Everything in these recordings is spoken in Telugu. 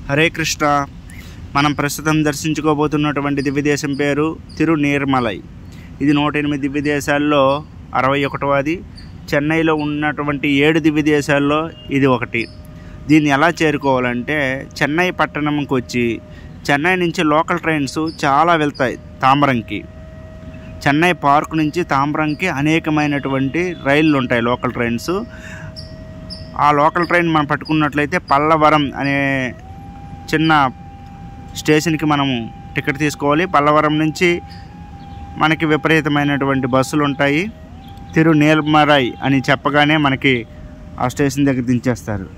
హరే కృష్ణ. మనం ప్రస్తుతం దర్శించుకోబోతున్నటువంటి దివ్యదేశం పేరు తిరునీర్మలై. ఇది 108 దివ్యదేశాల్లో 61వది. చెన్నైలో ఉన్నటువంటి 7 దివ్యదేశాల్లో ఇది ఒకటి. దీన్ని ఎలా చేరుకోవాలంటే చెన్నై పట్టణంకి వచ్చి చెన్నై నుంచి లోకల్ ట్రైన్స్ చాలా వెళ్తాయి తాంబరంకి. చెన్నై పార్క్ నుంచి తాంబరంకి అనేకమైనటువంటి రైళ్ళు ఉంటాయి, లోకల్ ట్రైన్స్. ఆ లోకల్ ట్రైన్ మనం పట్టుకున్నట్లయితే పల్లవరం అనే చిన్న స్టేషన్కి మనము టికెట్ తీసుకోవాలి. పల్లవరం నుంచి మనకి విపరీతమైనటువంటి బస్సులు ఉంటాయి. తిరునీర్మలై అని చెప్పగానే మనకి ఆ స్టేషన్ దగ్గర దించేస్తారు.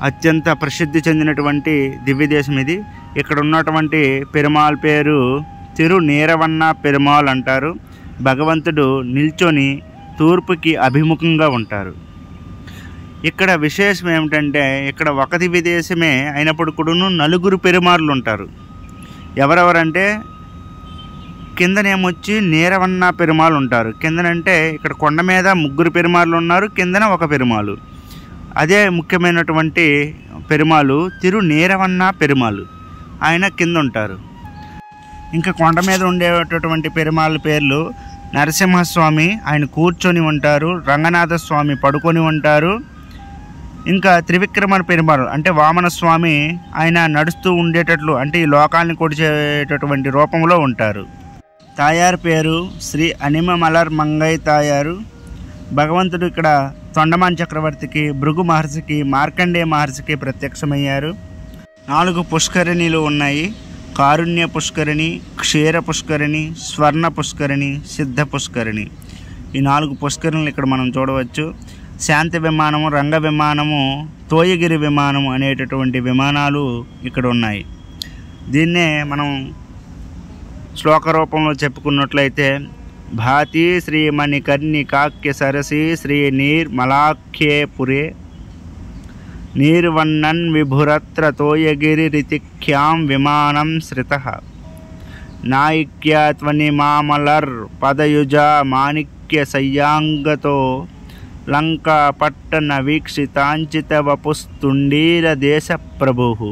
అత్యంత ప్రసిద్ధి చెందినటువంటి దివ్యదేశం ఇది. ఇక్కడ ఉన్నటువంటి పెరుమాళ్ పేరు తిరునీరవన్న పెరుమాళ్ అంటారు. భగవంతుడు నిల్చొని తూర్పుకి అభిముఖంగా ఉంటారు. ఇక్కడ విశేషం ఏమిటంటే ఇక్కడ ఒక దివ్యదేశమే అయినప్పుడు కూడాను 4 పెరుమాళ్ళు ఉంటారు. ఎవరెవరంటే కిందనేమొచ్చి నీరవన్న పెరుమాళ్ళు ఉంటారు. కిందనంటే ఇక్కడ కొండ మీద 3 పెరుమాళ్ళు ఉన్నారు, కిందన 1 పెరుమాళ్ళు. అదే ముఖ్యమైనటువంటి పెరుమాళ్ళు తిరునీరవన్న పెరుమాళ్ళు, ఆయన కింద ఉంటారు. ఇంకా కొండ మీద ఉండేటటువంటి పెరుమాళ్ళ పేర్లు నరసింహస్వామి, ఆయన కూర్చొని ఉంటారు. రంగనాథ స్వామి పడుకొని ఉంటారు. ఇంకా త్రివిక్రమ పెరుమాళ్ అంటే వామనస్వామి, ఆయన నడుస్తూ ఉండేటట్లు అంటే ఈ లోకాన్ని కొడిచేటటువంటి రూపంలో ఉంటారు. తాయారు పేరు శ్రీ అనిమ మలర్ మంగై తాయారు. భగవంతుడు ఇక్కడ తొండమాన్ చక్రవర్తికి, భృగు మహర్షికి, మార్కండేయ మహర్షికి ప్రత్యక్షమయ్యారు. 4 పుష్కరిణిలు ఉన్నాయి. కారుణ్య పుష్కరిణి, క్షీర పుష్కరిణి, స్వర్ణ పుష్కరిణి, సిద్ధ పుష్కరిణి. ఈ 4 పుష్కరిణులు ఇక్కడ మనం చూడవచ్చు. శాంతి విమానము, రంగ విమానము, తోయగిరి విమానము అనేటటువంటి విమానాలు ఇక్కడ ఉన్నాయి. దీన్నే మనం శ్లోక రూపంలో చెప్పుకున్నట్లయితే భాతి శ్రీమణికర్ణికాఖ్య సరసి శ్రీ నీర్మలాఖ్యే పురే నీర్వన్నన్ విభురత్ర తోయగిరి రితిఖ్యాం విమానం శ్రితః నాయిక్యాత్వని మామలర్ పదయుజ మాణిక్య సయ్యాంగతో లంకా పట్టణ వీక్షితాంచిత వపుస్తుండీర దేశ ప్రభు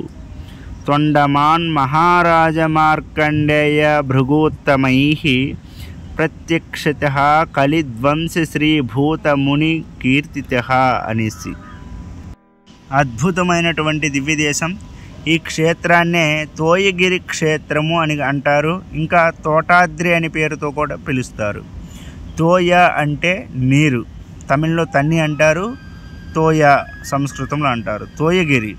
తొండమాన్ మహారాజ మార్కండేయ భృగోత్తమై ప్రత్యక్షత కలిధ్వంసి శ్రీభూత ముని కీర్తిత అనేసి. అద్భుతమైనటువంటి దివ్యదేశం. ఈ క్షేత్రాన్నే తోయగిరి క్షేత్రము అని అంటారు. ఇంకా తోటాద్రి అని పేరుతో కూడా పిలుస్తారు. తోయ అంటే నీరు, తమిళ్లో తన్ని అంటారు, తోయ సంస్కృతంలో అంటారు. తోయగిరి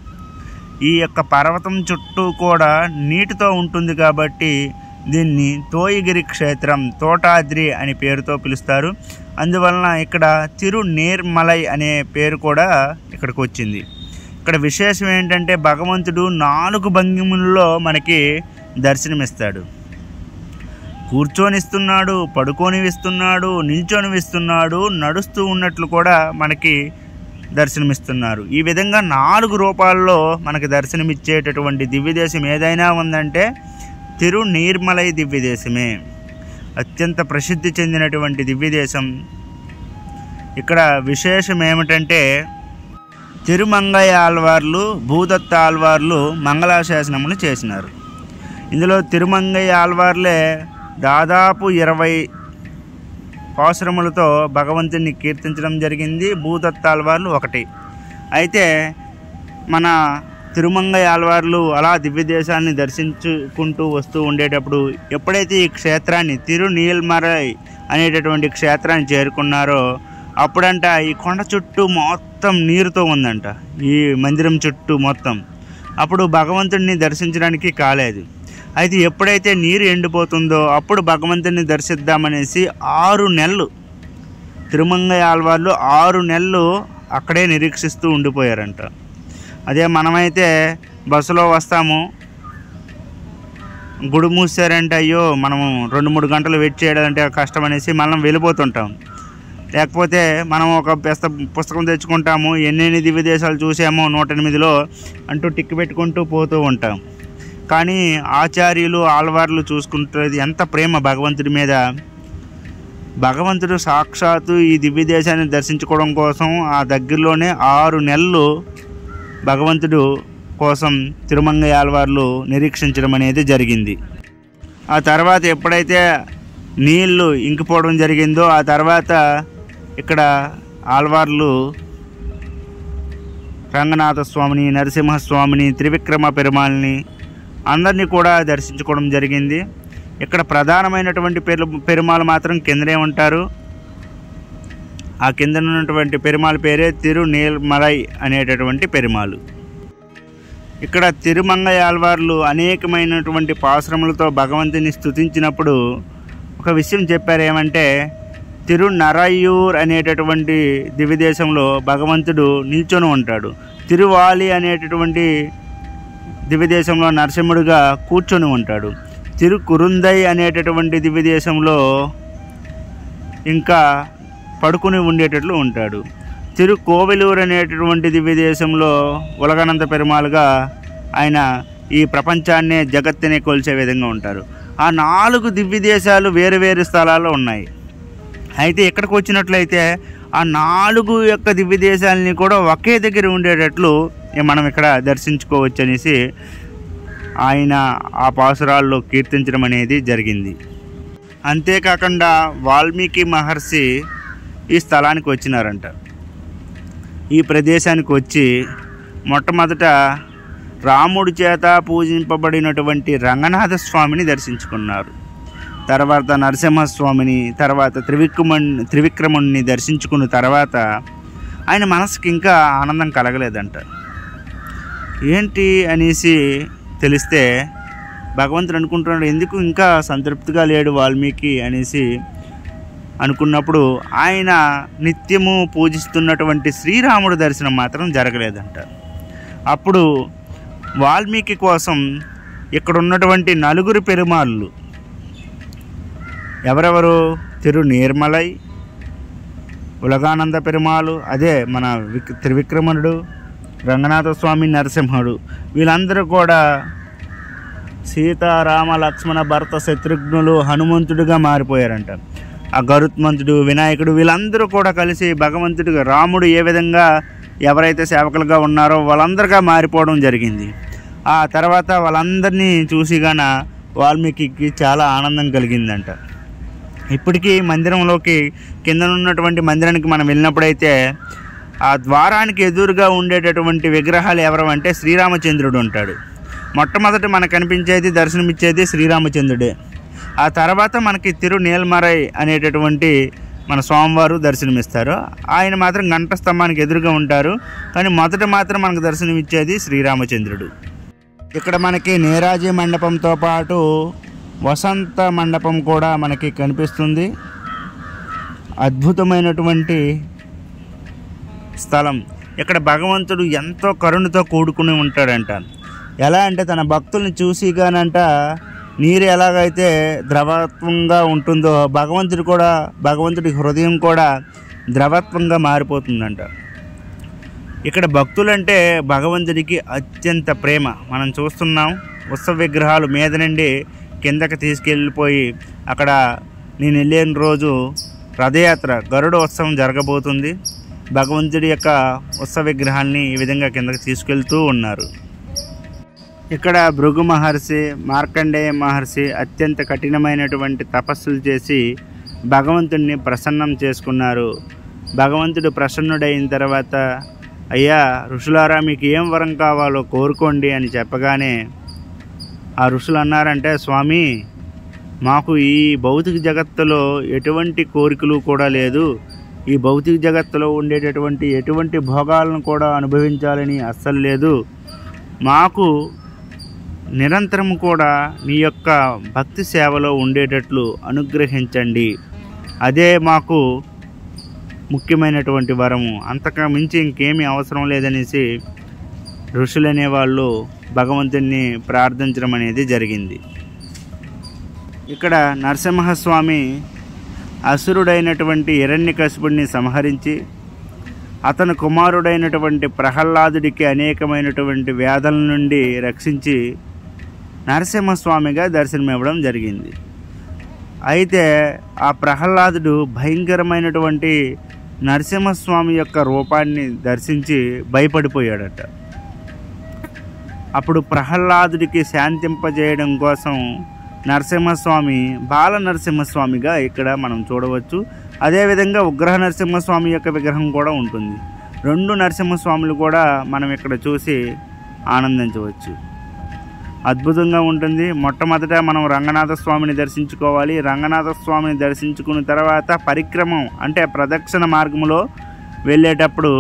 ఈ యొక్క పర్వతం చుట్టూ కూడా నీటితో ఉంటుంది కాబట్టి దీన్ని తోయగిరి క్షేత్రం, తోటాద్రి అని పేరుతో పిలుస్తారు. అందువలన ఇక్కడ తిరునీర్మలై అనే పేరు కూడా ఇక్కడికి వచ్చింది. ఇక్కడ విశేషం ఏంటంటే భగవంతుడు 4 భంగిములలో మనకి దర్శనమిస్తాడు. కూర్చొనిస్తున్నాడు, పడుకోనివిస్తున్నాడు, నిల్చొనివిస్తున్నాడు, నడుస్తూ ఉన్నట్లు కూడా మనకి దర్శనమిస్తున్నారు. ఈ విధంగా 4 రూపాల్లో మనకి దర్శనమిచ్చేటటువంటి దివ్యదేశం ఏదైనా ఉందంటే తిరునీర్మలై దివ్యదేశమే. అత్యంత ప్రసిద్ధి చెందినటువంటి దివ్యదేశం. ఇక్కడ విశేషం ఏమిటంటే తిరుమంగయ్య ఆళ్వార్లు, భూదత్త ఆళ్వార్లు మంగళాశాసనములు చేసినారు. ఇందులో తిరుమంగయ్య ఆళ్వార్లే దాదాపు 20 పాసురములతో భగవంతుని కీర్తించడం జరిగింది. భూదత్త ఆళ్వార్లు 1. అయితే మన తిరుమంగయ్య ఆళ్వార్లు అలా దివ్యదేశాన్ని దర్శించుకుంటూ వస్తూ ఉండేటప్పుడు ఎప్పుడైతే ఈ క్షేత్రాన్ని తిరునీర్మలై అనేటటువంటి క్షేత్రాన్ని చేరుకున్నారో అప్పుడంట ఈ కొండ చుట్టూ మొత్తం నీరుతో ఉందంట, ఈ మందిరం చుట్టూ మొత్తం. అప్పుడు భగవంతుడిని దర్శించడానికి కాలేదు. అయితే ఎప్పుడైతే నీరు ఎండిపోతుందో అప్పుడు భగవంతుని దర్శిద్దామనేసి 6 నెలలు తిరుమంగయ్య ఆళ్వార్లు 6 నెలలు అక్కడే నిరీక్షిస్తూ ఉండిపోయారంట. అదే మనమైతే బస్సులో వస్తాము, గుడి మూసారంటే అయ్యో మనము 2-3 గంటలు వెయిట్ చేయాలంటే కష్టం అనేసి మనం వెళ్ళిపోతుంటాం. లేకపోతే మనం ఒక పుస్తకం తెచ్చుకుంటాము, ఎన్నెన్ని దివ్యదేశాలు చూసామో 108లో అంటూ టిక్కు పెట్టుకుంటూ పోతూ ఉంటాం. కానీ ఆచార్యులు ఆళ్వార్లు చూసుకుంటుంది ఎంత ప్రేమ భగవంతుడి మీద. భగవంతుడు సాక్షాత్తు ఈ దివ్యదేశాన్ని దర్శించుకోవడం కోసం ఆ దగ్గరలోనే 6 నెలలు భగవంతుడు కోసం తిరుమంగై ఆళ్వార్లు నిరీక్షించడం అనేది జరిగింది. ఆ తర్వాత ఎప్పుడైతే నీళ్లు ఇంకిపోవడం జరిగిందో ఆ తర్వాత ఇక్కడ ఆళ్వార్లు రంగనాథ స్వామిని, నరసింహస్వామిని, త్రివిక్రమ పెరుమాల్ని అందరినీ కూడా దర్శించుకోవడం జరిగింది. ఇక్కడ ప్రధానమైనటువంటి పెరుమాళ్ మాత్రం కిందనే ఉంటారు. ఆ కింద ఉన్నటువంటి పెరుమాళ్ పేరే తిరునీల్మలై అనేటటువంటి పెరుమాళ్. ఇక్కడ తిరుమంగై ఆళ్వార్లు అనేకమైనటువంటి పాసురములతో భగవంతుని స్తుతించినప్పుడు ఒక విషయం చెప్పారు. ఏమంటే తిరునరైయూర్ అనేటటువంటి దివ్యదేశంలో భగవంతుడు నిల్చొని ఉంటాడు. తిరువాలి అనేటటువంటి దివ్యదేశంలో నరసింహుడిగా కూర్చొని ఉంటాడు. తిరుకురుందై అనేటటువంటి దివ్యదేశంలో ఇంకా పడుకుని ఉండేటట్లు ఉంటాడు. తిరుకోవెలూరు అనేటటువంటి దివ్యదేశంలో ఉలగానంద పెరుమాళ్గా ఆయన ఈ ప్రపంచాన్నే జగత్తునే కొలిచే విధంగా ఉంటారు. ఆ 4 దివ్యదేశాలు వేరు వేరు స్థలాల్లో ఉన్నాయి. అయితే ఇక్కడికి వచ్చినట్లయితే ఆ 4 యొక్క దివ్యదేశాలని కూడా ఒకే దగ్గర ఉండేటట్లు మనం ఇక్కడ దర్శించుకోవచ్చు అనేసి ఆయన ఆ పాసురాల్లో కీర్తించడం అనేది జరిగింది. అంతేకాకుండా వాల్మీకి మహర్షి ఈ స్థలానికి వచ్చినారంట. ఈ ప్రదేశానికి వచ్చి మొట్టమొదట రాముడి చేత పూజింపబడినటువంటి రంగనాథ స్వామిని దర్శించుకున్నారు. తర్వాత నరసింహస్వామిని, తర్వాత త్రివిక్రముణ్ణి దర్శించుకున్న తర్వాత ఆయన మనసుకి ఇంకా ఆనందం కలగలేదంట. ఏంటి అనేసి తెలిస్తే భగవంతుడు అనుకుంటున్నాడు, ఎందుకు ఇంకా సంతృప్తిగా లేడు వాల్మీకి అనేసి అనుకున్నప్పుడు ఆయన నిత్యము పూజిస్తున్నటువంటి శ్రీరాముడి దర్శనం మాత్రం జరగలేదంట. అప్పుడు వాల్మీకి కోసం ఇక్కడ ఉన్నటువంటి 4 పెరుమాళ్ళు ఎవరెవరు? తిరునీర్మలై, ఉలగానంద పెరుమాళ్, అదే మన త్రివిక్రముడు, రంగనాథ స్వామి, నరసింహుడు, వీళ్ళందరూ కూడా సీతారామ లక్ష్మణ భరత శత్రుఘ్నులు హనుమంతుడిగా మారిపోయారంట. ఆ గరుత్మంతుడు, వినాయకుడు వీళ్ళందరూ కూడా కలిసి భగవంతుడిగా రాముడు ఏ విధంగా ఎవరైతే సేవకులుగా ఉన్నారో వాళ్ళందరిగా మారిపోవడం జరిగింది. ఆ తర్వాత వాళ్ళందరినీ చూసిగాన వాల్మీకి చాలా ఆనందం కలిగిందంట. ఇప్పటికీ మందిరంలోకి కింద ఉన్నటువంటి మందిరానికి మనం వెళ్ళినప్పుడైతే ఆ ద్వారానికి ఎదురుగా ఉండేటటువంటి విగ్రహాలు ఎవరు అంటే శ్రీరామచంద్రుడు ఉంటాడు. మొట్టమొదట మనకు కనిపించేది, దర్శనమిచ్చేది శ్రీరామచంద్రుడే. ఆ తర్వాత మనకి తిరునీల్మలై అనేటటువంటి మన స్వామివారు దర్శనమిస్తారు. ఆయన మాత్రం గంట స్తంభానికి ఎదురుగా ఉంటారు. కానీ మొదట మాత్రం మనకు దర్శనమిచ్చేది శ్రీరామచంద్రుడు. ఇక్కడ మనకి నీరాజీ మండపంతో పాటు వసంత మండపం కూడా మనకి కనిపిస్తుంది. అద్భుతమైనటువంటి స్థలం. ఇక్కడ భగవంతుడు ఎంతో కరుణతో కూడుకుని ఉంటాడంట. ఎలా అంటే తన భక్తుల్ని చూసిగానంట నీరు ఎలాగైతే ద్రవత్వంగా ఉంటుందో భగవంతుడి హృదయం కూడా ద్రవత్వంగా మారిపోతుందంట. ఇక్కడ భక్తులంటే భగవంతుడికి అత్యంత ప్రేమ. మనం చూస్తున్నాం ఉత్సవ విగ్రహాలు మీద నుండి కిందకి తీసుకెళ్ళిపోయి అక్కడ నేను వెళ్ళిన రోజు రథయాత్ర గరుడ ఉత్సవం జరగబోతుంది. భగవంతుడి యొక్క ఉత్సవ విగ్రహాన్ని ఈ విధంగా కిందకి తీసుకెళ్తూ ఉన్నారు. ఇక్కడ భృగు మహర్షి, మార్కండేయ మహర్షి అత్యంత కఠినమైనటువంటి తపస్సులు చేసి భగవంతుడిని ప్రసన్నం చేసుకున్నారు. భగవంతుడు ప్రసన్నుడైన తర్వాత, అయ్యా ఋషులారా మీకు ఏం వరం కావాలో కోరుకోండి అని చెప్పగానే ఆ ఋషులు అన్నారంటే, స్వామి మాకు ఈ భౌతిక జగత్తులో ఎటువంటి కోరికలు కూడా లేదు, ఈ భౌతిక జగత్తులో ఉండేటటువంటి ఎటువంటి భోగాలను కూడా అనుభవించాలని అస్సలు లేదు, మాకు నిరంతరం కూడా నీ యొక్క భక్తి సేవలో ఉండేటట్లు అనుగ్రహించండి, అదే మాకు ముఖ్యమైనటువంటి వరము, అంతకు మించి ఇంకేమీ అవసరం లేదనేసి ఋషులు అనేవాళ్ళు భగవంతుని ప్రార్థించడం అనేది జరిగింది. ఇక్కడ నరసింహస్వామి అసురుడైనటువంటి హిరణ్యకశిపుడిని సంహరించి అతని కుమారుడైనటువంటి ప్రహ్లాదుడికి అనేకమైనటువంటి వ్యాధుల నుండి రక్షించి నరసింహస్వామిగా దర్శనమివ్వడం జరిగింది. అయితే ఆ ప్రహ్లాదుడు భయంకరమైనటువంటి నరసింహస్వామి యొక్క రూపాన్ని దర్శించి భయపడిపోయాడట. అప్పుడు ప్రహ్లాదుడికి శాంతింపజేయడం కోసం నరసింహస్వామి బాల నరసింహస్వామిగా ఇక్కడ మనం చూడవచ్చు. అదేవిధంగా ఉగ్రహ నరసింహస్వామి యొక్క విగ్రహం కూడా ఉంటుంది. 2 నరసింహస్వాములు కూడా మనం ఇక్కడ చూసి ఆనందించవచ్చు. అద్భుతంగా ఉంటుంది. మొట్టమొదట మనం రంగనాథ స్వామిని దర్శించుకోవాలి. రంగనాథ స్వామిని దర్శించుకున్న తర్వాత పరిక్రమం అంటే ప్రదక్షిణ మార్గంలో వెళ్ళేటప్పుడు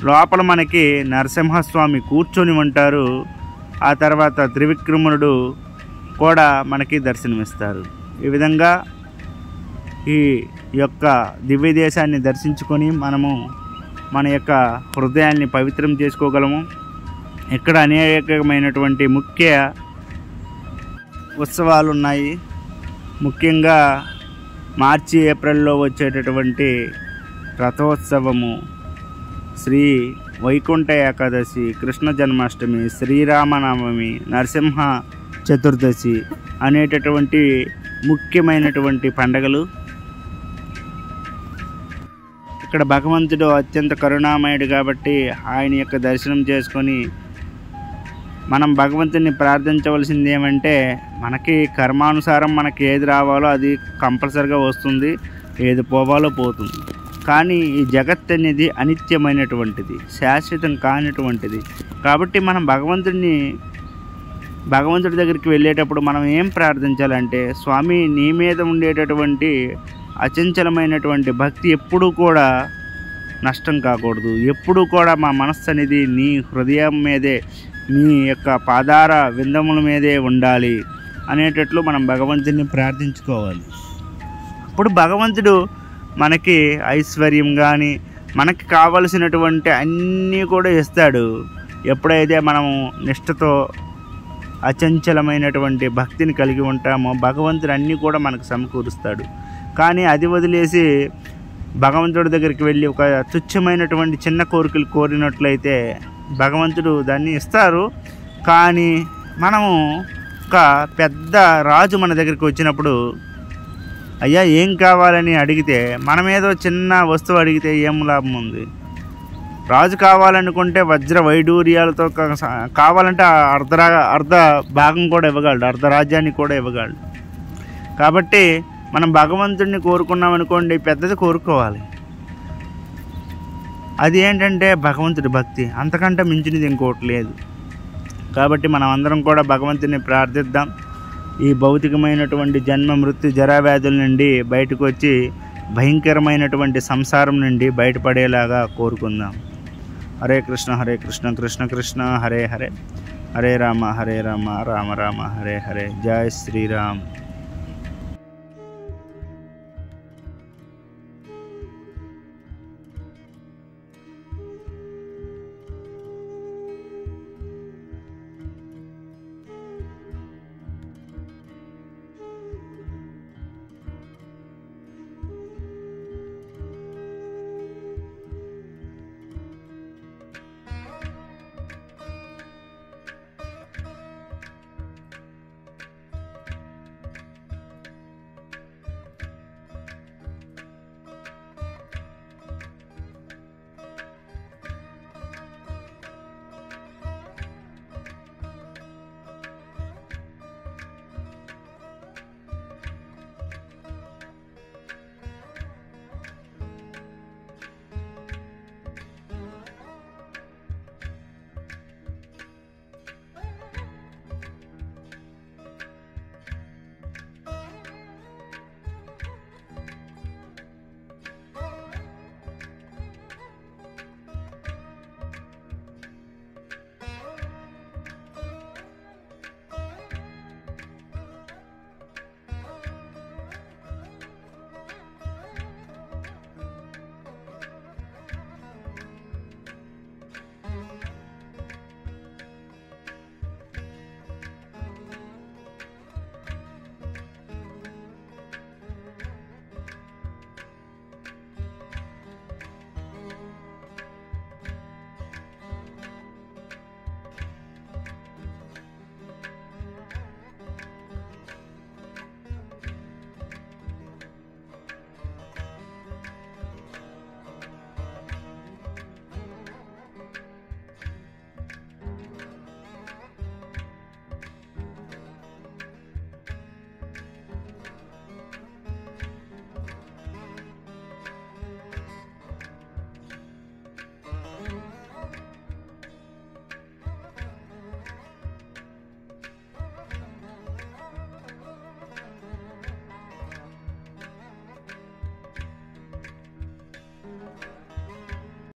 లోపల మనకి నరసింహస్వామి కూర్చొని ఉంటారు. ఆ తర్వాత త్రివిక్రముడు కూడా మనకి దర్శనమిస్తారు. ఈ విధంగా ఈ యొక్క దివ్య దేశాన్ని దర్శించుకొని మనము మన యొక్క హృదయాన్ని పవిత్రం చేసుకోగలము. ఇక్కడ అనేకమైనటువంటి ముఖ్య ఉత్సవాలు ఉన్నాయి. ముఖ్యంగా మార్చి ఏప్రిల్లో వచ్చేటటువంటి రథోత్సవము, శ్రీ వైకుంఠ ఏకాదశి, కృష్ణ జన్మాష్టమి, శ్రీరామనవమి, నరసింహ చతుర్దశి అనేటటువంటి ముఖ్యమైనటువంటి పండగలు. ఇక్కడ భగవంతుడు అత్యంత కరుణామయుడు కాబట్టి ఆయన యొక్క దర్శనం చేసుకొని మనం భగవంతుని ప్రార్థించవలసింది ఏమంటే, మనకి కర్మానుసారం మనకి ఏది రావాలో అది కంపల్సరిగా వస్తుంది, ఏది పోవాలో పోతుంది. కానీ ఈ జగత్ అనేది అనిత్యమైనటువంటిది, శాశ్వతం కానిటువంటిది. కాబట్టి మనం భగవంతుడి దగ్గరికి వెళ్ళేటప్పుడు మనం ఏం ప్రార్థించాలంటే, స్వామి నీ మీద ఉండేటటువంటి అచంచలమైనటువంటి భక్తి ఎప్పుడూ కూడా నష్టం కాకూడదు. ఎప్పుడూ కూడా మా మనస్సు అనేది నీ హృదయం మీదే, నీ యొక్క పాదార విందముల మీదే ఉండాలి అనేటట్లు మనం భగవంతుడిని ప్రార్థించుకోవాలి. అప్పుడు భగవంతుడు మనకి ఐశ్వర్యం కానీ మనకి కావలసినటువంటి అన్నీ కూడా ఇస్తాడు. ఎప్పుడైతే మనము నిష్ఠతో అచంచలమైనటువంటి భక్తిని కలిగి ఉంటామో భగవంతుడు అన్నీ కూడా మనకు సమకూరుస్తాడు. కానీ అది వదిలేసి భగవంతుడి దగ్గరికి వెళ్ళి ఒక తుచ్చమైనటువంటి చిన్న కోరికలు కోరినట్లయితే భగవంతుడు దాన్ని ఇస్తారు. కానీ మనము ఒక పెద్ద రాజు మన దగ్గరికి వచ్చినప్పుడు అయ్యా ఏం కావాలని అడిగితే మనం ఏదో చిన్న వస్తువు అడిగితే ఏం లాభం ఉంది? రాజు కావాలనుకుంటే వజ్ర వైడూర్యాలతో కావాలంటే అర్ధ భాగం కూడా ఇవ్వగలడు, అర్ధ రాజ్యాన్ని కూడా ఇవ్వగలడు. కాబట్టి మనం భగవంతుడిని కోరుకున్నాం అనుకోండి, పెద్దది కోరుకోవాలి. అది ఏంటంటే భగవంతుడి భక్తి, అంతకంటే మించినది ఇంకోటి లేదు. కాబట్టి మనం అందరం కూడా భగవంతుడిని ప్రార్థిద్దాం. ఈ భౌతికమైనటువంటి జన్మ మృత్యు జరావ్యాధుల నుండి బయటకు వచ్చి భయంకరమైనటువంటి సంసారం నుండి బయటపడేలాగా కోరుకుందాం. హరే కృష్ణ కృష్ణ కృష్ణ హరే హరే, హరే రామ రామ రామ హరే హరే. జై శ్రీరామ్.